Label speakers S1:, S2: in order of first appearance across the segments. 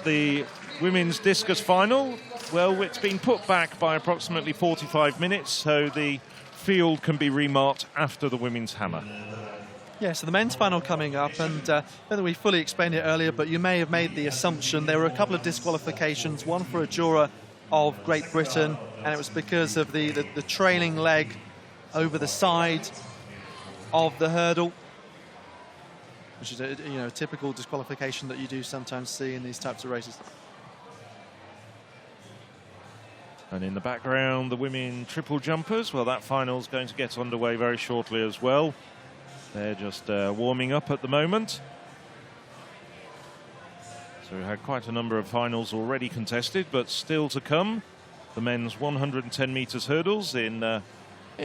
S1: the women's discus final. Well, it's been put back by approximately 45 minutes, so the field can be remarked after the women's hammer.
S2: Yeah, so the men's final coming up, and whether we fully explained it earlier, but you may have made the assumption there were a couple of disqualifications, one for a juror of Great Britain, and it was because of the trailing leg over the side of the hurdle, which is a typical disqualification that you do sometimes see in these types of races.
S1: And in the background, the women triple jumpers. Well, that final's going to get underway very shortly as well. They're just warming up at the moment. So we had quite a number of finals already contested, but still to come. The men's 110 meters hurdles in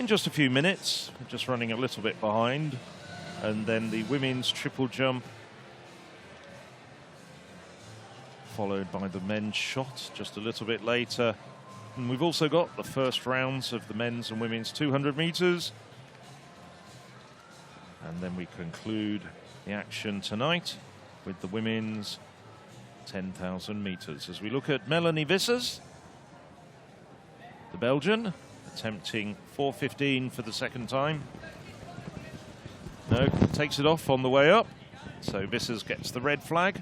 S1: just a few minutes. We're just running a little bit behind. And then the women's triple jump, followed by the men's shot just a little bit later. And we've also got the first rounds of the men's and women's 200 meters. And then we conclude the action tonight with the women's 10,000 meters. As we look at Melanie Vissers, the Belgian, attempting 4:15 for the second time. No, takes it off on the way up. So Vissers gets the red flag.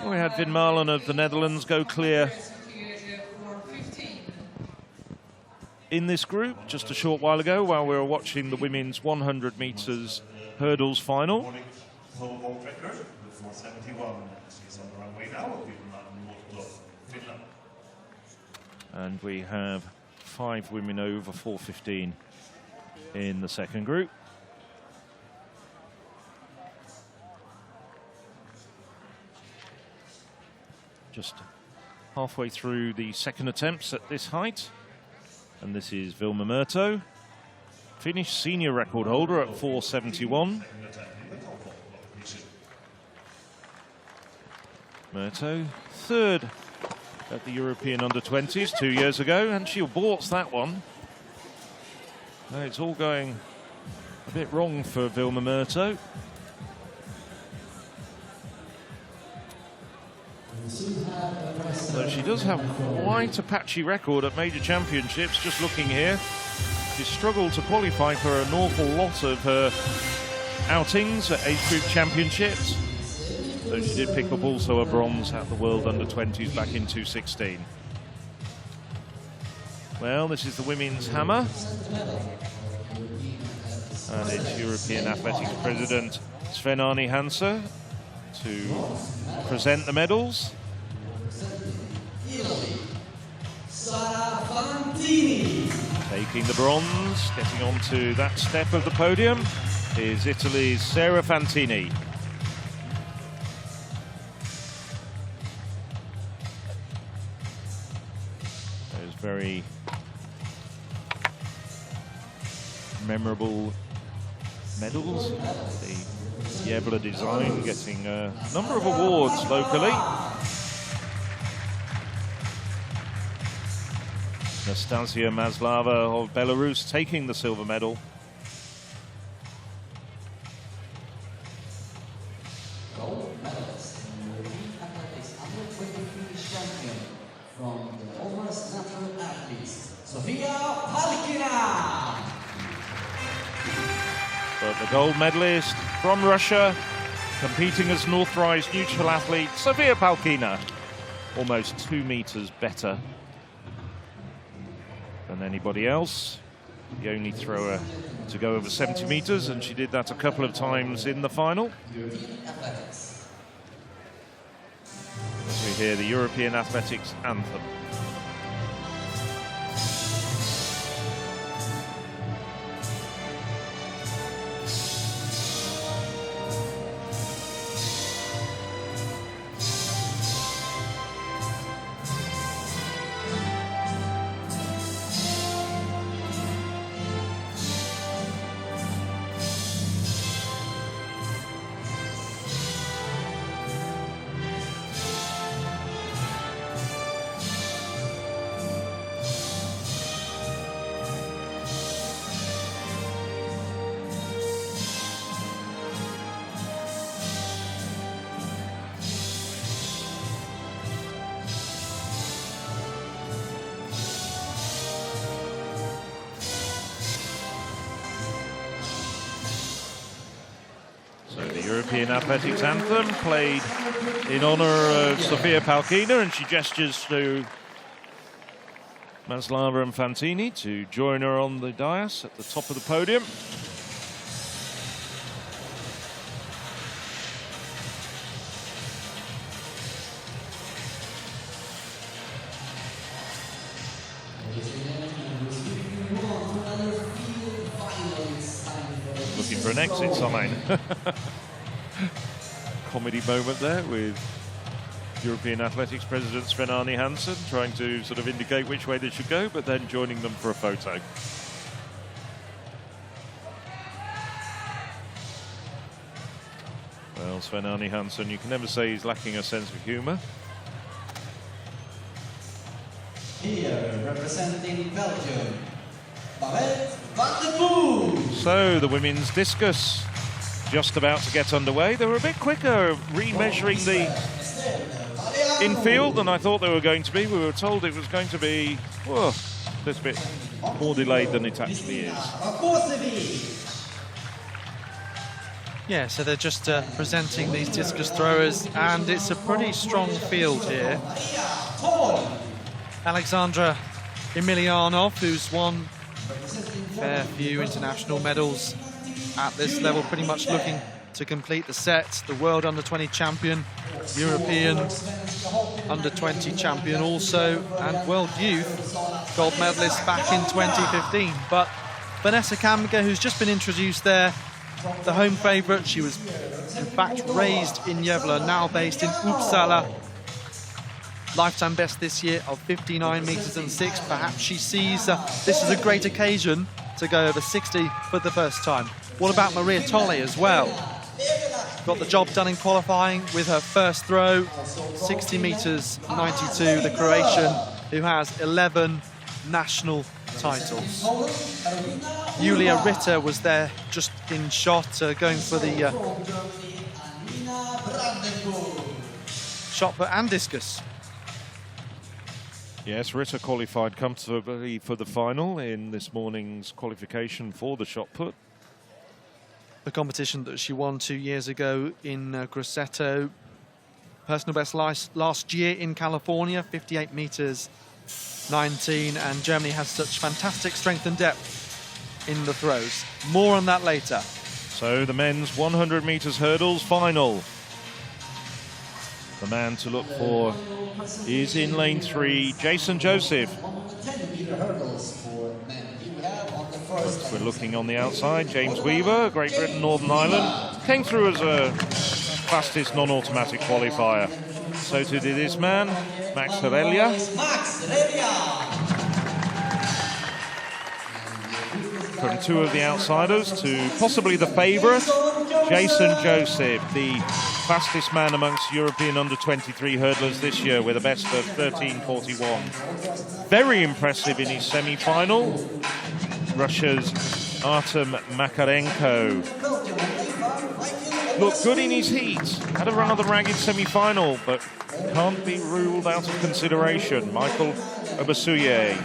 S1: We had Vin Marlen of the Netherlands go clear in this group just a short while ago while we were watching the women's 100 meters hurdles final. And we have 5 women over 4:15 in the second group. Just halfway through the second attempts at this height. And this is Vilma Murto, Finnish senior record holder at 4:71. Murto, third at the European Under-20s 2 years ago, and she aborts that one. It's all going a bit wrong for Vilma Murto. So she does have quite a patchy record at major championships, just looking here. She's struggled to qualify for an awful lot of her outings at age group championships. So she did pick up also a bronze at the World Under-20s back in 2016. Well, this is the women's hammer. And it's European Athletics President Sven-Arne Hansen to present the medals. Taking the bronze, getting onto that step of the podium, is Italy's Sara Fantini. Those very memorable medals. The Gavle design getting a number of awards locally. Nastasia Maslava of Belarus taking the silver medal.
S3: Gold medalist, athletics under-23 champion from the Almost Natural Athletes, Sofia Palkina.
S1: But the gold medalist from Russia, competing as an authorized neutral athlete, Sofia Palkina, almost 2 meters better than anybody else. The only thrower to go over 70 meters, and she did that a couple of times in the final. As we hear the European Athletics anthem. European athletics anthem played in honour of Sofia Palkina, and she gestures to Maslava and Fantini to join her on the dais at the top of the podium. Looking for an exit sign. Comedy moment there with European Athletics President Sven-Arne Hansen trying to sort of indicate which way they should go, but then joining them for a photo. Well, Sven-Arne Hansen, you can never say he's lacking a sense of humour.
S3: Here, representing Belgium, Babette van der Poel.
S1: So the women's discus just about to get underway. They were a bit quicker remeasuring the infield than I thought they were going to be. We were told it was going to be a little bit more delayed than it actually is.
S2: Yeah, so they're just presenting these discus throwers, and it's a pretty strong field here. Alexandra Emilianov, who's won a fair few international medals at this level, pretty much looking to complete the set. The world under-20 champion, European under-20 champion also, and world youth gold medalist back in 2015. But Vanessa Kamga, who's just been introduced there, the home favourite. She was in fact raised in Gavle, now based in Uppsala. Lifetime best this year of 59 metres and 6. Perhaps she sees this is a great occasion to go over 60 for the first time. What about Maria Tolle as well? Got the job done in qualifying with her first throw, 60 metres 92, the Croatian, who has 11 national titles. Julia Ritter was there just in shot, going for the shot put and discus.
S1: Yes, Ritter qualified comfortably for the final in this morning's qualification for the shot put.
S2: The competition that she won 2 years ago in Grosseto. Personal best last year in California, 58 metres 19, and Germany has such fantastic strength and depth in the throws. More on that later.
S1: So the men's 100 metres hurdles final. The man to look for is in lane 3, Jason Joseph. We're looking on the outside, James Weaver, Great Britain, Northern Ireland, came through as a fastest non-automatic qualifier. So too did this man, Max Herelia. From two of the outsiders to possibly the favourite, Jason Joseph, the fastest man amongst European under-23 hurdlers this year with a best of 13:41. Very impressive in his semi-final. Russia's Artem Makarenko looked good in his heat. Had a rather ragged semi-final, but can't be ruled out of consideration. Michael Obasuye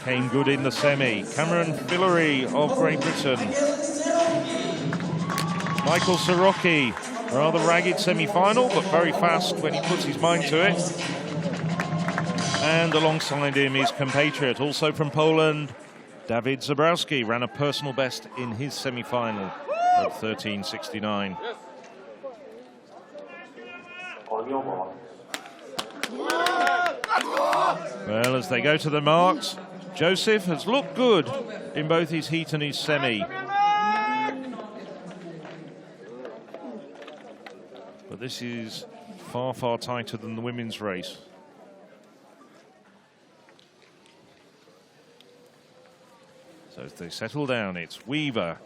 S1: came good in the semi. Cameron Fillery of Great Britain. Michael Soroki, rather ragged semi-final, but very fast when he puts his mind to it. And alongside him is compatriot, also from Poland, Dawid Zabrowski, ran a personal best in his semi-final of 13:69. Well, as they go to the marks, Joseph has looked good in both his heat and his semi. But this is far, far tighter than the women's race. So as they settle down, it's Weaver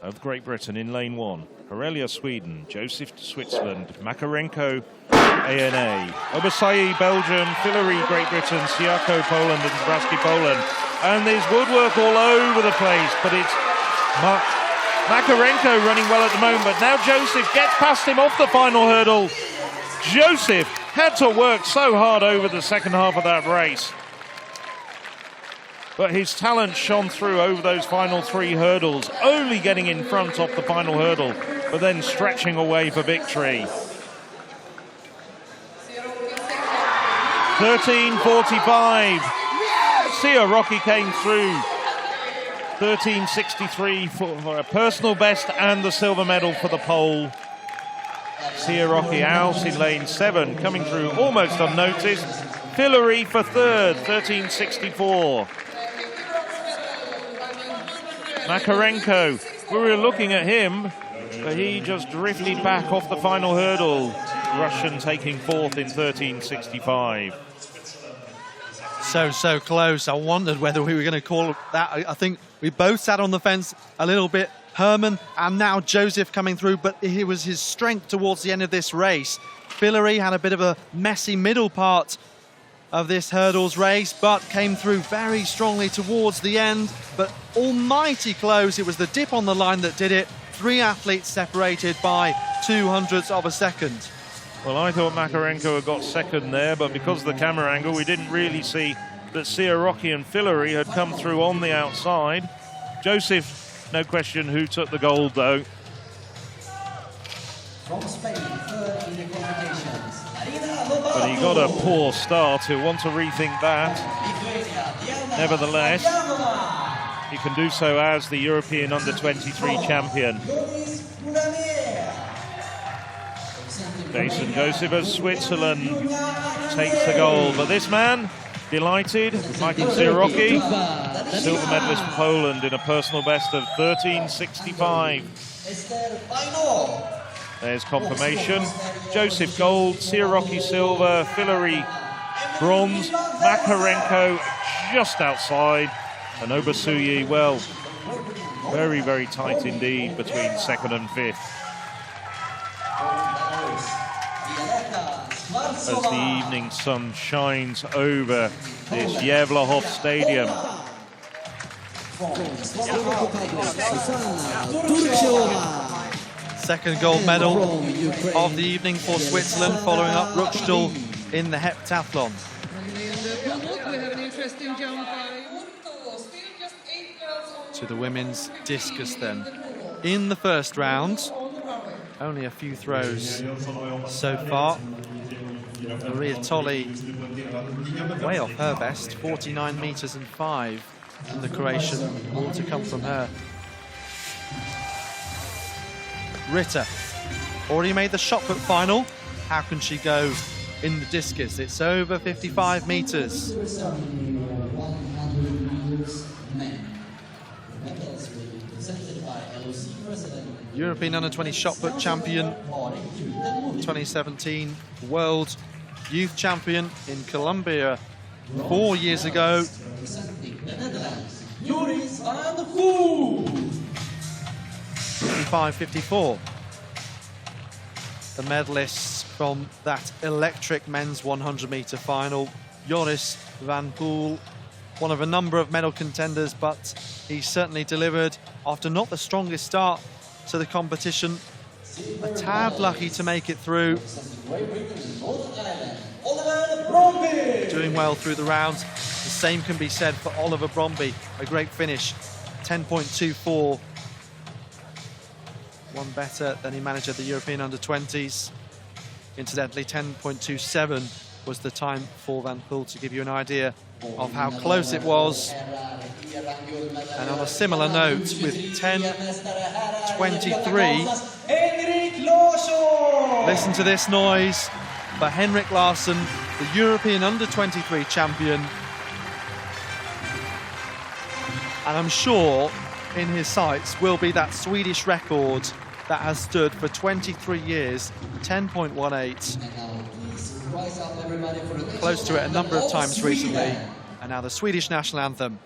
S1: of Great Britain in lane 1, Herelia Sweden, Joseph Switzerland, Makarenko ANA, Obasai Belgium, Fillery Great Britain, Siako Poland and Zabrowski Poland. And there's woodwork all over the place, but it's Makarenko running well at the moment, but now Joseph gets past him off the final hurdle. Joseph had to work so hard over the second half of that race. But his talent shone through over those final 3 hurdles, only getting in front off the final hurdle, but then stretching away for victory. 13:45. Sia Rocky came through. 13:63 for a personal best and the silver medal for the pole. Sia Rocky out in lane 7, coming through almost unnoticed. Fillory for third, 13:64. Makarenko, we were looking at him, but he just drifted back off the final hurdle. Russian taking fourth in 13:65.
S2: So close. I wondered whether we were going to call that. I think we both sat on the fence a little bit. Herman and now Joseph coming through, but it was his strength towards the end of this race. Fillory had a bit of a messy middle part of this hurdles race, but came through very strongly towards the end, but almighty close. It was the dip on the line that did it. 3 athletes separated by 0.02 of a second.
S1: Well, I thought Makarenko had got second there, but because of the camera angle, we didn't really see that Sia Rocky and Fillory had come through on the outside. Joseph, no question who took the gold, though.
S3: From Spain, third in the qualifications.
S1: But he got a poor start. He'll want to rethink that. Nevertheless, he can do so as the European Under-23 champion. Jason Joseph of Switzerland takes the gold. But this man, delighted, Michael Sierocki, silver medalist for Poland in a personal best of 13:65. There's confirmation. Joseph gold, Sierocki silver, Fillory bronze, Makarenko just outside, and Obasuyi, well, very, very tight indeed between second and fifth. As the evening sun shines over this Gavle Stadium.
S2: Second gold medal of the evening for Switzerland, following up Ruckstuhl in the heptathlon. To the women's discus then. In the first round, only a few throws so far. Maria Tolley way off her best, 49 metres and 5 in the Croatian, all to come from her. Ritter already made the shot put final. How can she go in the discus? It's over 55 metres. European Under-20 shot put champion, 2017 World Youth Champion in Colombia 4 years ago. 55-54. The medalists from that electric men's 100-metre final. Joris van Poel, one of a number of medal contenders, but he certainly delivered after not the strongest start to the competition. A tad lucky to make it through. Doing well through the rounds. The same can be said for Oliver Bromby. A great finish, 10.24. One better than he managed at the European Under-20s. Incidentally, 10.27 was the time for Van Poel, to give you an idea of how close it was. And on a similar note, with 10.23, listen to this noise for Henrik Larsson, the European Under-23 champion. And I'm sure in his sights will be that Swedish record that has stood for 23 years, 10.18. Close to it a number of times recently. And now the Swedish national anthem.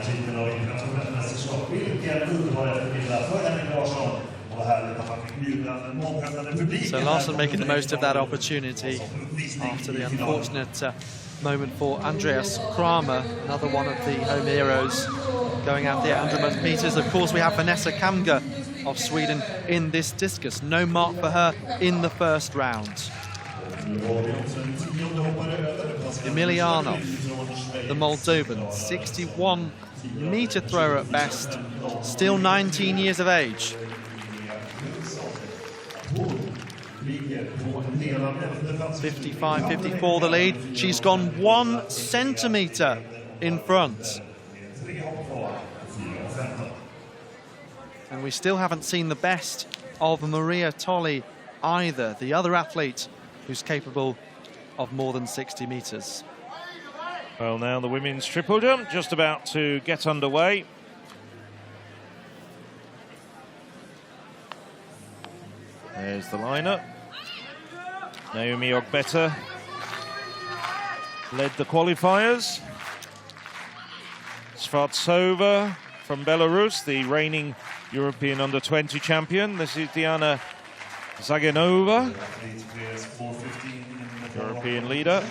S4: typen av internationella mästerskap. Vilken underbar eftermiddag för Henrik Larsson. Och härligt att han fick bjuda den månghövdade publiken.
S2: So Larsson making the most of that opportunity after the unfortunate moment for Andreas Kramer, another one of the home heroes going out the 100 meters. Of course, we have Vanessa Kamga of Sweden in this discus. No mark for her in the first round. Emilianov, the Moldovan, 61-meter thrower at best, still 19 years of age. 55-54 the lead. She's gone 1 centimetre in front. And we still haven't seen the best of Maria Tolley either, the other athlete who's capable of more than 60 metres.
S1: Well, now the women's triple jump just about to get underway. There's the lineup. Naomi Ogbeta led the qualifiers. Svartsova from Belarus, the reigning European under-20 champion. This is Diana Zaganova, European leader.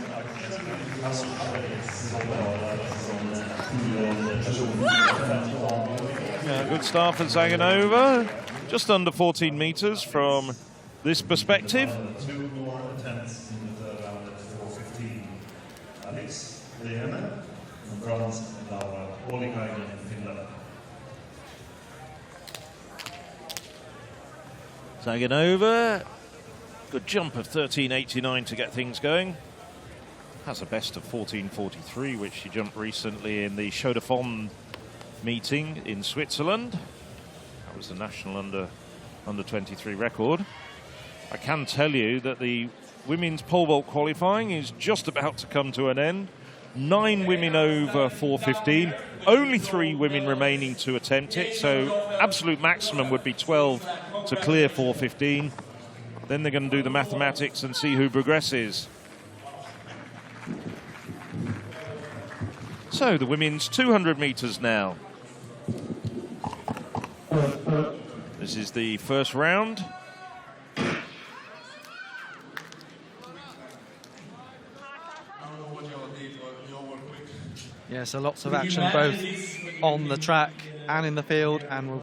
S1: Yeah, good start for Zaganova. Just under 14 metres from this perspective. Zaganova, good jump of 13.89 to get things going. Has a best of 14.43, which she jumped recently in the Chaux de Fonds meeting in Switzerland. That was the national under 23 record. I can tell you that the women's pole vault qualifying is just about to come to an end. 9 women over 4.15, only 3 women remaining to attempt it, so absolute maximum would be 12 to clear 4.15. Then they're going to do the mathematics and see who progresses. So the women's 200 metres now. This is the first round.
S2: Yeah, so lots of action both on the track and in the field, and we'll